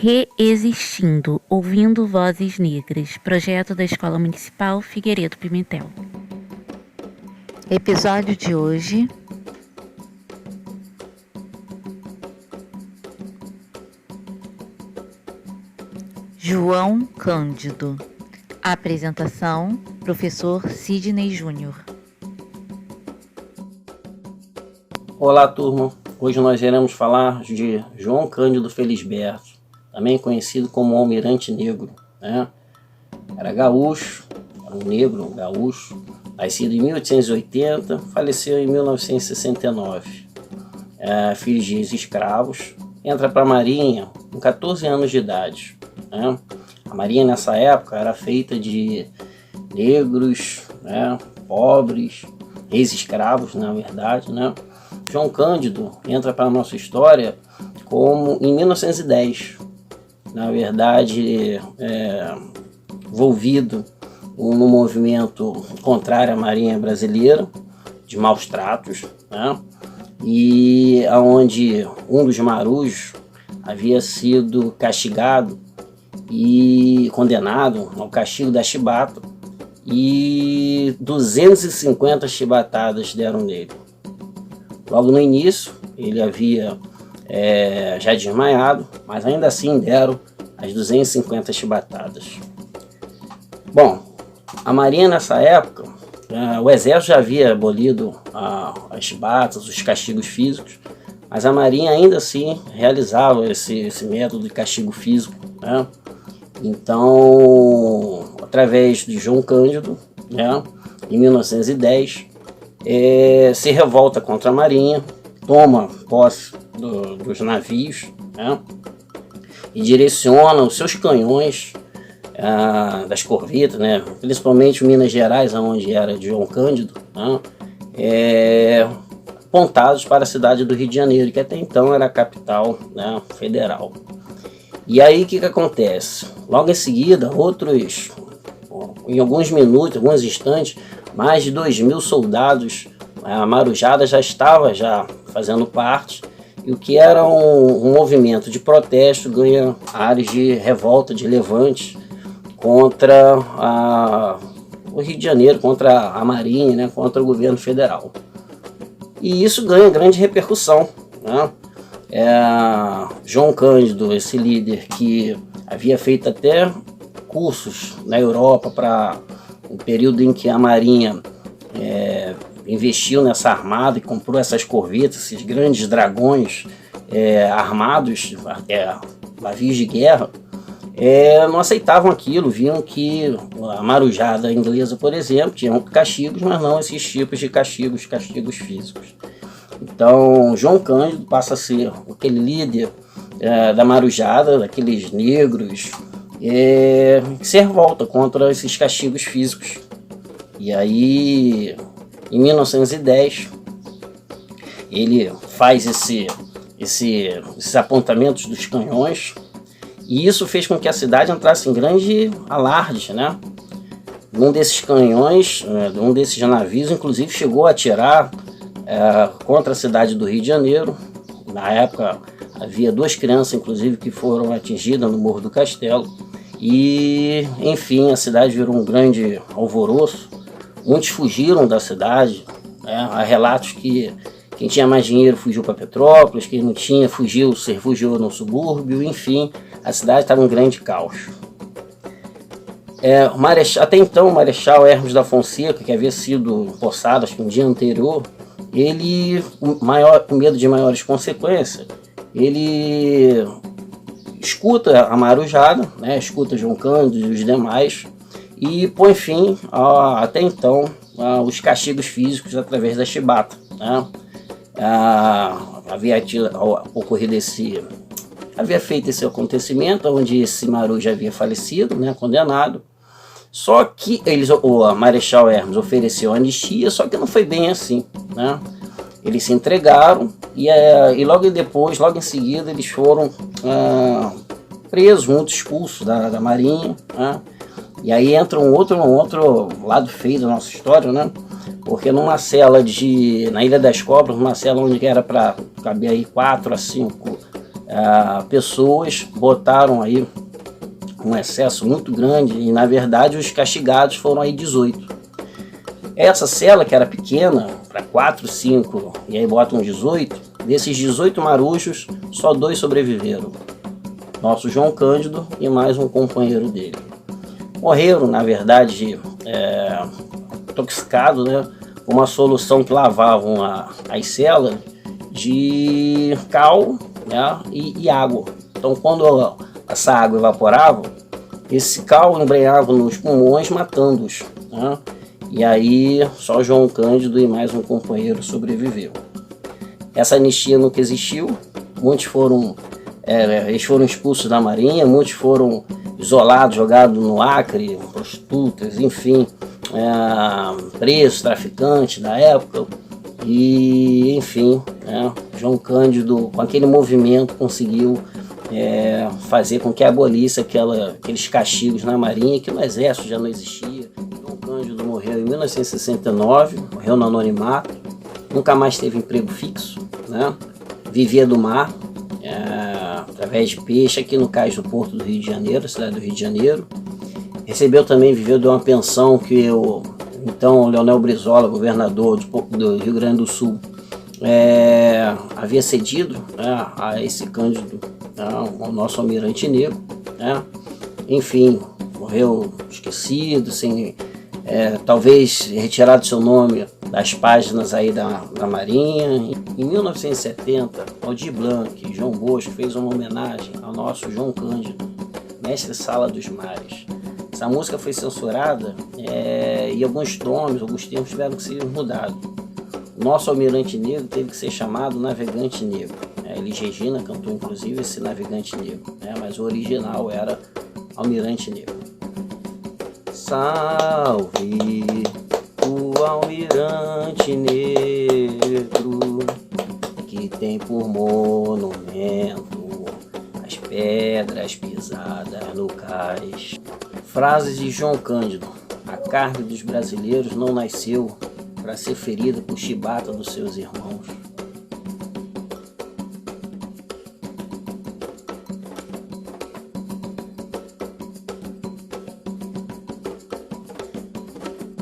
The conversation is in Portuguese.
Reexistindo, ouvindo vozes negras, projeto da Escola Municipal Figueiredo Pimentel. Episódio de hoje: João Cândido. Apresentação: professor Sidney Júnior. Olá, turma. Hoje nós iremos falar de João Cândido Felisberto, também conhecido como Almirante Negro, né? Era gaúcho, era um negro, um gaúcho, nascido em 1880, faleceu em 1969. Filho de ex-escravos, entra para a Marinha com 14 anos de idade, né? A Marinha nessa época era feita de negros, né, pobres, ex-escravos, na verdade, né? João Cândido entra para a nossa história como em 1910, na verdade, envolvido no movimento contrário à Marinha Brasileira, de maus tratos, né? E onde um dos marujos havia sido castigado e condenado ao castigo da chibata, e 250 chibatadas deram nele. Logo no início, ele havia já desmaiado, mas ainda assim deram as 250 chibatadas. Bom, a Marinha nessa época, o Exército já havia abolido as chibatas, os castigos físicos, mas a Marinha ainda assim realizava esse método de castigo físico, né? Então, através de João Cândido, né, em 1910, se revolta contra a Marinha, toma posse dos navios, né, e direciona os seus canhões das corvetas, né, principalmente Minas Gerais, onde era de João Cândido, né, apontados para a cidade do Rio de Janeiro, que até então era a capital, né, federal. E aí o que acontece? Logo em seguida, em alguns minutos, alguns instantes, mais de 2.000 soldados, a Marujada já estava fazendo parte, e o que era um movimento de protesto ganha áreas de revolta, de levante contra o Rio de Janeiro, contra a Marinha, né, contra o governo federal. E isso ganha grande repercussão, né? João Cândido, esse líder que havia feito até cursos na Europa para o período em que a Marinha investiu nessa armada e comprou essas corvetas, esses grandes dragões armados, navios de guerra, não aceitavam aquilo, viam que a marujada inglesa, por exemplo, tinha castigos, mas não esses tipos de castigos físicos. Então, João Cândido passa a ser aquele líder da marujada, daqueles negros, que se revolta contra esses castigos físicos. E aí, em 1910, ele faz esses apontamentos dos canhões, e isso fez com que a cidade entrasse em grande alarde, né? Um desses canhões, um desses navios, inclusive, chegou a atirar contra a cidade do Rio de Janeiro. Na época havia 2 crianças, inclusive, que foram atingidas no Morro do Castelo. E, enfim, a cidade virou um grande alvoroço. Muitos fugiram da cidade, né? Há relatos que quem tinha mais dinheiro fugiu para Petrópolis, quem não tinha se refugiou no subúrbio. Enfim, a cidade estava em grande caos. Até então, o Marechal Hermes da Fonseca, que havia sido empossado acho que no dia anterior, ele, com medo de maiores consequências, ele escuta a marujada, né, escuta João Cândido e os demais, e põe fim até então os castigos físicos através da chibata, né? Havia feito esse acontecimento onde esse maruja havia falecido, né, condenado. Só que o Marechal Hermes ofereceu anistia, só que não foi bem assim, né? Eles se entregaram e logo em seguida, eles foram presos, muitos expulsos da Marinha, né? E aí entra um outro lado feio da nossa história, né? Porque numa cela na Ilha das Cobras, numa cela onde era para caber aí 4 a 5 pessoas botaram aí um excesso muito grande e, na verdade, os castigados foram aí 18. Essa cela, que era pequena, para 4, 5, e aí botam 18, desses 18 marujos, só 2 sobreviveram. Nosso João Cândido e mais um companheiro dele. Morreram, na verdade, intoxicados, né? Uma solução que lavavam as celas de cal, né? e água. Então, quando essa água evaporava, esse cal embrenhava nos pulmões, matando-os, né? E aí só João Cândido e mais um companheiro sobreviveu. Essa anistia nunca existiu. Muitos eles foram expulsos da Marinha, muitos foram isolados, jogados no Acre, prostitutas, enfim, presos, traficantes da época. E, enfim, João Cândido, com aquele movimento, conseguiu fazer com que abolisse aqueles castigos na Marinha, que no Exército já não existia. João Cândido morreu em 1969, morreu no anonimato, nunca mais teve emprego fixo, né? Vivia do mar, através de peixe, aqui no cais do Porto do Rio de Janeiro, cidade do Rio de Janeiro. Viveu de uma pensão que então Leonel Brizola, governador do Rio Grande do Sul, havia cedido, a esse Cândido, o nosso almirante negro, né? Enfim, morreu esquecido, talvez retirado seu nome das páginas aí da Marinha. Em 1970, Aldir Blanc e João Bosco fez uma homenagem ao nosso João Cândido, mestre Sala dos Mares. Essa música foi censurada e alguns termos tiveram que ser mudados. O nosso almirante negro teve que ser chamado Navegante Negro. Elis Regina cantou inclusive esse Navegante Negro, mas o original era Almirante Negro. Salve o almirante negro, que tem por monumento as pedras pisadas no cais. Frases de João Cândido: a carne dos brasileiros não nasceu para ser ferida por chibata dos seus irmãos.